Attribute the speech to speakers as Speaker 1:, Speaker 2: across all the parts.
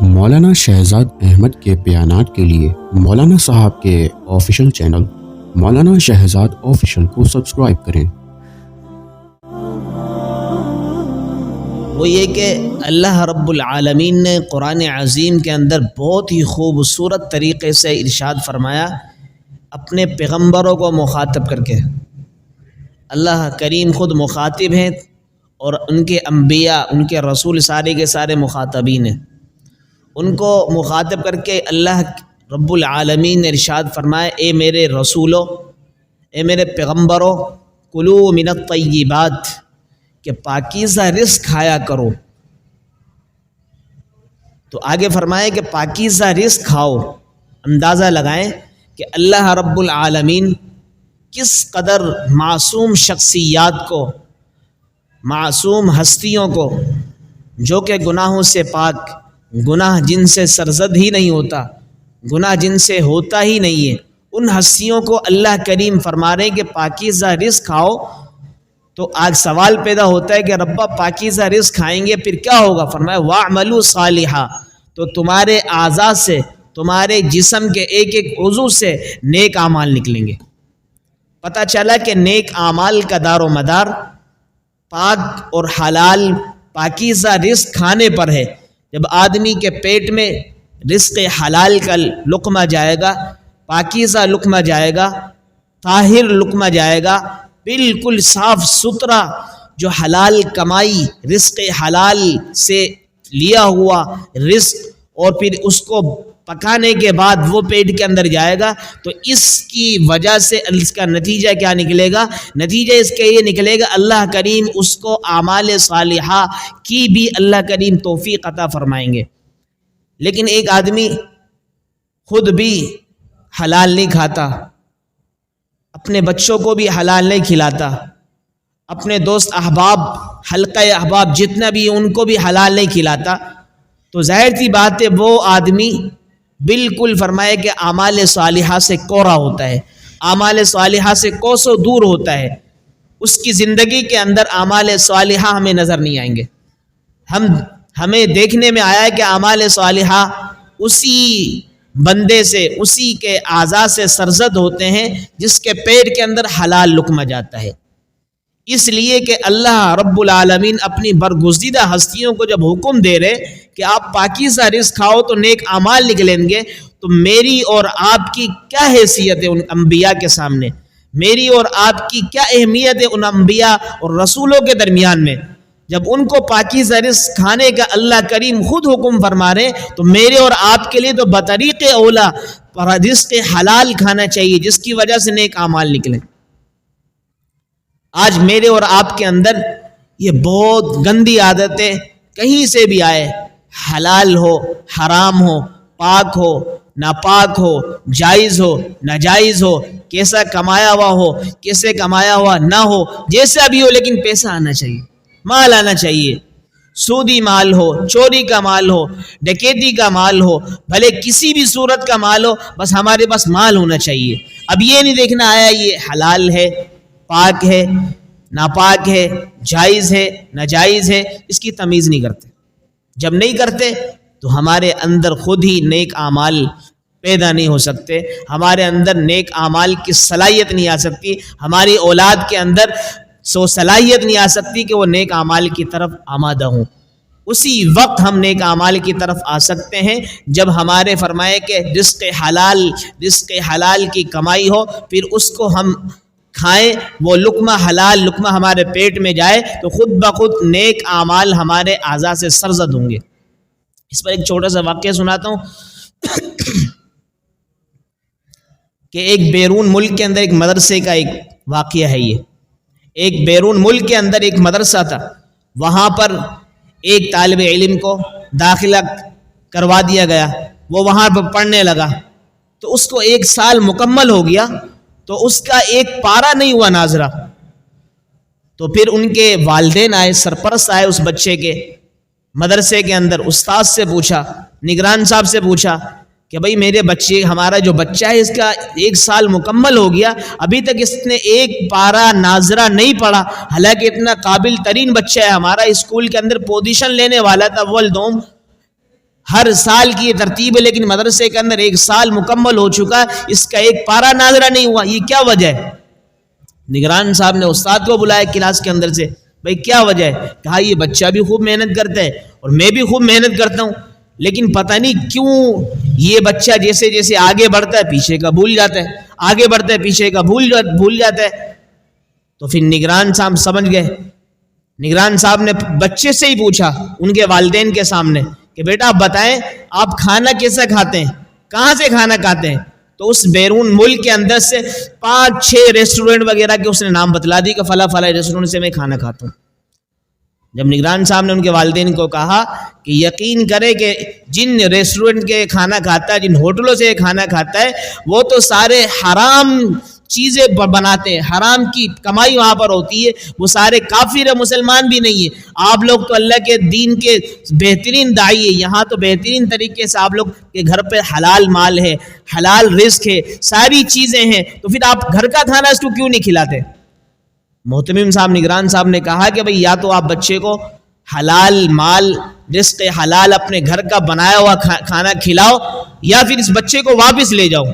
Speaker 1: مولانا شہزاد احمد کے بیانات کے لیے مولانا صاحب کے آفیشیل چینل مولانا شہزاد آفیشیل کو سبسکرائب کریں۔
Speaker 2: وہ یہ کہ اللہ رب العالمین نے قرآن عظیم کے اندر بہت ہی خوبصورت طریقے سے ارشاد فرمایا اپنے پیغمبروں کو مخاطب کر کے۔ اللہ کریم خود مخاطب ہیں اور ان کے انبیاء، ان کے رسول سارے کے سارے مخاطبین ہیں۔ ان کو مخاطب کر کے اللہ رب العالمین نے ارشاد فرمایا، اے میرے رسولو، اے میرے پیغمبرو، کلو من الطیبات، کہ پاکیزہ رزق کھایا کرو۔ تو آگے فرمائے کہ پاکیزہ رزق کھاؤ۔ اندازہ لگائیں کہ اللہ رب العالمین کس قدر معصوم شخصیات کو، معصوم ہستیوں کو جو کہ گناہوں سے پاک، گناہ جن سے سرزد ہی نہیں ہوتا، گناہ جن سے ہوتا ہی نہیں ہے، ان ہستیوں کو اللہ کریم فرما رہے ہیں کہ پاکیزہ رزق کھاؤ۔ تو آج سوال پیدا ہوتا ہے کہ ربا پاکیزہ رزق کھائیں گے پھر کیا ہوگا؟ فرمایا وَاعْمَلُوا صَالِحًا، تو تمہارے اعضاء سے، تمہارے جسم کے ایک ایک عضو سے نیک اعمال نکلیں گے۔ پتہ چلا کہ نیک اعمال کا دار و مدار پاک اور حلال پاکیزہ رزق کھانے پر ہے۔ جب آدمی کے پیٹ میں رزق حلال کا لقمہ جائے گا، پاکیزہ لقمہ جائے گا، طاہر لقمہ جائے گا، بالکل صاف ستھرا جو حلال کمائی، رزق حلال سے لیا ہوا رزق، اور پھر اس کو پکانے کے بعد وہ پیٹ کے اندر جائے گا، تو اس کی وجہ سے اس کا نتیجہ کیا نکلے گا؟ نتیجہ اس کے یہ نکلے گا اللہ کریم اس کو اعمال صالحہ کی بھی اللہ کریم توفیق عطا فرمائیں گے۔ لیکن ایک آدمی خود بھی حلال نہیں کھاتا، اپنے بچوں کو بھی حلال نہیں کھلاتا، اپنے دوست احباب، حلقہ احباب جتنا بھی ان کو بھی حلال نہیں کھلاتا، تو ظاہر سی بات ہے وہ آدمی بالکل فرمائے کہ اعمال صالحہ سے کورا ہوتا ہے، اعمال صالحہ سے کوسوں دور ہوتا ہے۔ اس کی زندگی کے اندر اعمال صالحہ ہمیں نظر نہیں آئیں گے۔ ہمیں دیکھنے میں آیا ہے کہ اعمال صالحہ اسی بندے سے، اسی کے اعضاء سے سرزد ہوتے ہیں جس کے پیٹ کے اندر حلال لقمہ جاتا ہے۔ اس لیے کہ اللہ رب العالمین اپنی برگزیدہ ہستیوں کو جب حکم دے رہے کہ آپ پاکیزہ رزق کھاؤ تو نیک اعمال نکلیں گے، تو میری اور آپ کی کیا حیثیت ہے ان انبیاء کے سامنے؟ میری اور آپ کی کیا اہمیت ہے ان انبیاء اور رسولوں کے درمیان میں؟ جب ان کو پاکیزہ رزق کھانے کا اللہ کریم خود حکم فرما رہے تو میرے اور آپ کے لیے تو بطریق اولا رزق حلال کھانا چاہیے جس کی وجہ سے نیک اعمال نکلیں۔ آج میرے اور آپ کے اندر یہ بہت گندی عادتیں کہیں سے بھی آئے، حلال ہو، حرام ہو، پاک ہو، ناپاک ہو، جائز ہو، ناجائز ہو، کیسا کمایا ہوا ہو، کیسے کمایا ہوا نہ ہو، جیسا بھی ہو، لیکن پیسہ آنا چاہیے، مال آنا چاہیے۔ سودی مال ہو، چوری کا مال ہو، ڈکیتی کا مال ہو، بھلے کسی بھی صورت کا مال ہو، بس ہمارے پاس مال ہونا چاہیے۔ اب یہ نہیں دیکھنا آیا یہ حلال ہے، پاک ہے، ناپاک ہے، جائز ہے، ناجائز ہے، اس کی تمیز نہیں کرتے۔ جب نہیں کرتے تو ہمارے اندر خود ہی نیک اعمال پیدا نہیں ہو سکتے، ہمارے اندر نیک اعمال کی صلاحیت نہیں آ سکتی، ہماری اولاد کے اندر سو صلاحیت نہیں آ سکتی کہ وہ نیک اعمال کی طرف آمادہ ہوں۔ اسی وقت ہم نیک اعمال کی طرف آ سکتے ہیں جب ہمارے فرمائے کہ رزق حلال کی کمائی ہو، پھر اس کو ہم کھائیں، وہ لقمہ حلال لقمہ ہمارے پیٹ میں جائے تو خود بخود نیک اعمال ہمارے اعضاء سے سرزد ہوں گے۔ اس پر ایک چھوٹا سا واقعہ سناتا ہوں کہ ایک بیرون ملک کے اندر ایک مدرسے کا ایک واقعہ ہے۔ یہ ایک بیرون ملک کے اندر ایک مدرسہ تھا، وہاں پر ایک طالب علم کو داخلہ کروا دیا گیا، وہ وہاں پر پڑھنے لگا، تو اس کو 1 سال مکمل ہو گیا تو اس کا ایک پارہ نہیں ہوا ناظرہ۔ تو پھر ان کے والدین آئے، سرپرست آئے اس بچے کے، مدرسے کے اندر استاد سے پوچھا، نگران صاحب سے پوچھا کہ بھئی میرے بچے، ہمارا جو بچہ ہے اس کا 1 سال مکمل ہو گیا، ابھی تک اس نے 1 پارہ ناظرہ نہیں پڑھا، حالانکہ اتنا قابل ترین بچہ ہے، ہمارا اسکول کے اندر پوزیشن لینے والا تھا اول دوم، ہر سال کی یہ ترتیب ہے، لیکن مدرسے کے اندر 1 سال مکمل ہو چکا، اس کا 1 پارہ ناظرہ نہیں ہوا، یہ کیا وجہ ہے؟ نگران صاحب نے استاد کو بلایا کلاس کے اندر سے، بھئی کیا وجہ ہے؟ کہا یہ بچہ بھی خوب محنت کرتا ہے اور میں بھی خوب محنت کرتا ہوں، لیکن پتہ نہیں کیوں یہ بچہ جیسے جیسے آگے بڑھتا ہے پیچھے کا بھول جاتا ہے، آگے بڑھتا ہے پیچھے کا بھول جاتا ہے۔ تو پھر نگران صاحب سمجھ گئے، نگران صاحب نے بچے سے ہی پوچھا ان کے والدین کے سامنے کہ بیٹا آپ بتائیں آپ کھانا کیسا کھاتے ہیں، کہاں سے کھانا کھاتے ہیں؟ تو اس بیرون ملک کے اندر سے 5-6 ریسٹورنٹ وغیرہ کے اس نے نام بتلا دی کہ فلاں فلاں ریسٹورنٹ سے میں کھانا کھاتا ہوں۔ جب نگران صاحب نے ان کے والدین کو کہا کہ یقین کرے کہ جن ریسٹورنٹ کے کھانا کھاتا ہے، جن ہوٹلوں سے کھانا کھاتا ہے، وہ تو سارے حرام چیزیں بناتے ہیں، حرام کی کمائی وہاں پر ہوتی ہے، وہ سارے کافر مسلمان بھی نہیں ہیں، آپ لوگ تو اللہ کے دین کے بہترین داعی ہیں، یہاں تو بہترین طریقے سے آپ لوگ کے گھر پہ حلال مال ہے، حلال رزق ہے، ساری چیزیں ہیں، تو پھر آپ گھر کا کھانا اس کو کیوں نہیں کھلاتے؟ محتمم صاحب نگران صاحب نے کہا کہ بھئی یا تو آپ بچے کو حلال مال رزق حلال اپنے گھر کا بنایا ہوا کھانا کھلاؤ، یا پھر اس بچے کو واپس لے جاؤ۔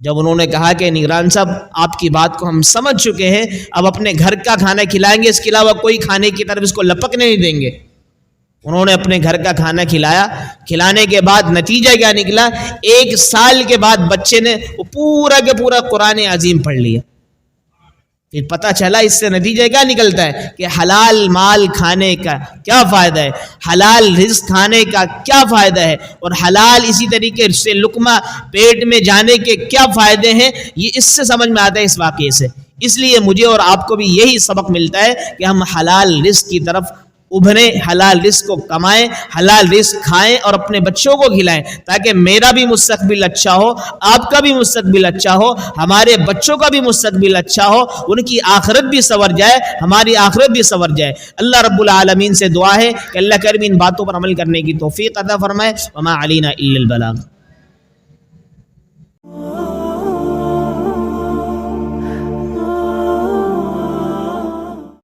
Speaker 2: جب انہوں نے کہا کہ نگران صاحب آپ کی بات کو ہم سمجھ چکے ہیں، اب اپنے گھر کا کھانا کھلائیں گے، اس کے علاوہ کوئی کھانے کی طرف اس کو لپکنے نہیں دیں گے۔ انہوں نے اپنے گھر کا کھانا کھلایا، کھلانے کے بعد نتیجہ کیا نکلا؟ 1 سال کے بعد بچے نے وہ پورا کے پورا قرآن عظیم پڑھ لیا۔ پھر پتہ چلا اس سے نتیجہ کیا نکلتا ہے کہ حلال مال کھانے کا کیا فائدہ ہے، حلال رزق کھانے کا کیا فائدہ ہے، اور حلال اسی طریقے سے لقمہ پیٹ میں جانے کے کیا فائدے ہیں، یہ اس سے سمجھ میں آتا ہے اس واقعے سے۔ اس لیے مجھے اور آپ کو بھی یہی سبق ملتا ہے کہ ہم حلال رزق کی طرف ابھریں، حلال رزق کو کمائیں، حلال رزق کھائیں اور اپنے بچوں کو کھلائیں، تاکہ میرا بھی مستقبل اچھا ہو، آپ کا بھی مستقبل اچھا ہو، ہمارے بچوں کا بھی مستقبل اچھا ہو، ان کی آخرت بھی سنور جائے، ہماری آخرت بھی سنور جائے۔ اللہ رب العالمین سے دعا ہے کہ اللہ کریم ان باتوں پر عمل کرنے کی توفیق عطا فرمائے۔ وما علینا الا البلاغ۔